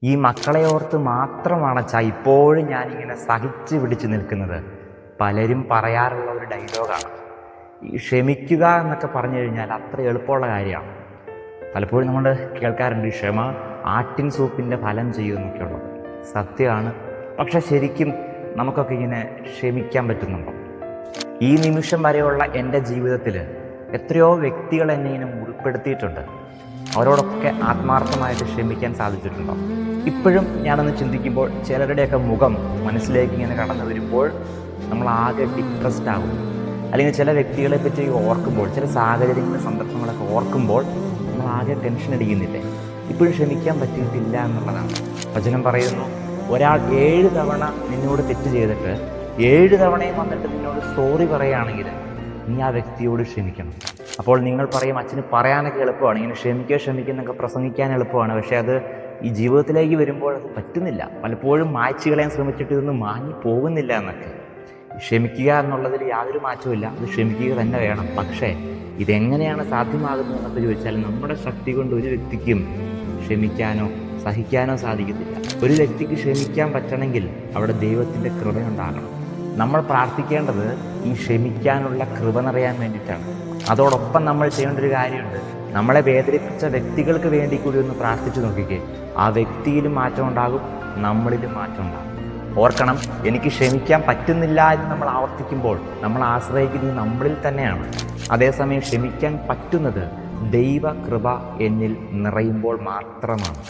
ഈ മക്കളെ ഓർത്ത് മാത്രമാണ് അച്ഛാ ഇപ്പോഴും ഞാനിങ്ങനെ സഹിച്ച് പിടിച്ച് നിൽക്കുന്നത്. പലരും പറയാറുള്ള ഒരു ഡയലോഗാണ് ഈ ക്ഷമിക്കുക എന്നൊക്കെ പറഞ്ഞു കഴിഞ്ഞാൽ അത്ര എളുപ്പമുള്ള കാര്യമാണ്. പലപ്പോഴും നമ്മൾ കേൾക്കാറുണ്ട് ഈ ക്ഷമ ആട്ടിൻ സൂപ്പിൻ്റെ ഫലം ചെയ്യുമെന്നൊക്കെ ഉള്ളത് സത്യമാണ്. പക്ഷെ ശരിക്കും നമുക്കൊക്കെ ഇങ്ങനെ ക്ഷമിക്കാൻ പറ്റുന്നുണ്ടോ? ഈ നിമിഷം വരെയുള്ള എൻ്റെ ജീവിതത്തിൽ എത്രയോ വ്യക്തികൾ എന്നെ ഇങ്ങനെ മുറിപ്പെടുത്തിയിട്ടുണ്ട്. അവരോടൊക്കെ ആത്മാർത്ഥമായിട്ട് ക്ഷമിക്കാൻ സാധിച്ചിട്ടുണ്ടോ? ഇപ്പോഴും ഞാനൊന്ന് ചിന്തിക്കുമ്പോൾ ചിലരുടെയൊക്കെ മുഖം മനസ്സിലേക്ക് ഇങ്ങനെ കടന്നു വരുമ്പോൾ നമ്മൾ ആകെ ഡിപ്രസ്ഡ് ആകും. അല്ലെങ്കിൽ ചില വ്യക്തികളെ പറ്റി ഓർക്കുമ്പോൾ, ചില സാഹചര്യങ്ങളും സന്ദർഭങ്ങളൊക്കെ ഓർക്കുമ്പോൾ നമ്മൾ ആകെ ടെൻഷൻ അടിക്കുന്നില്ലേ? ഇപ്പോഴും ക്ഷമിക്കാൻ പറ്റിയിട്ടില്ല എന്നുള്ളതാണ്. വചനം പറയുന്നു, ഒരാൾ 7 തവണ നിന്നോട് തെറ്റ് ചെയ്തിട്ട് 7 തവണയും വന്നിട്ട് നിന്നോട് സോറി പറയുകയാണെങ്കിൽ നീ ആ വ്യക്തിയോട് ക്ഷമിക്കണം. അപ്പോൾ നിങ്ങൾ പറയും, അച്ഛന് പറയാനൊക്കെ എളുപ്പമാണ്, ഇങ്ങനെ ക്ഷമിക്കുന്നൊക്കെ പ്രസംഗിക്കാൻ എളുപ്പമാണ്. പക്ഷേ അത് ഈ ജീവിതത്തിലേക്ക് വരുമ്പോൾ അത് പറ്റുന്നില്ല. പലപ്പോഴും മായ്ച്ചു കളയാൻ ശ്രമിച്ചിട്ട് ഇതൊന്നും മാഞ്ഞു പോകുന്നില്ല എന്നൊക്കെ. ക്ഷമിക്കുക എന്നുള്ളതിൽ യാതൊരു മാറ്റവുമില്ല, അത് ക്ഷമിക്കുക തന്നെ വേണം. പക്ഷേ ഇതെങ്ങനെയാണ് സാധ്യമാകുന്നത് എന്നൊക്കെ ചോദിച്ചാൽ നമ്മുടെ ശക്തി കൊണ്ട് ഒരു വ്യക്തിക്കും ക്ഷമിക്കാനോ സഹിക്കാനോ സാധിക്കത്തില്ല. ഒരു വ്യക്തിക്ക് ക്ഷമിക്കാൻ പറ്റണമെങ്കിൽ അവിടെ ദൈവത്തിൻ്റെ കൃപയുണ്ടാകണം. നമ്മൾ പ്രാർത്ഥിക്കേണ്ടത് ഈ ക്ഷമിക്കാനുള്ള കൃപ നിറയാൻ വേണ്ടിയിട്ടാണ്. അതോടൊപ്പം നമ്മൾ ചെയ്യേണ്ട ഒരു കാര്യമുണ്ട്. നമ്മളെ വേദനിപ്പിച്ച വ്യക്തികൾക്ക് വേണ്ടി കൂടി ഒന്ന് പ്രാർത്ഥിച്ചു നോക്കിക്കേ. ആ വ്യക്തിയിലും മാറ്റം ഉണ്ടാകും, നമ്മളിലും മാറ്റം ഉണ്ടാകും. ഓർക്കണം, എനിക്ക് ക്ഷമിക്കാൻ പറ്റുന്നില്ല എന്ന് നമ്മൾ ആവർത്തിക്കുമ്പോൾ നമ്മൾ ആശ്രയിക്കുന്നത് നമ്മളിൽ തന്നെയാണ്. അതേസമയം ക്ഷമിക്കാൻ പറ്റുന്നത് ദൈവ കൃപ എന്നിൽ നിറയുമ്പോൾ മാത്രമാണ്.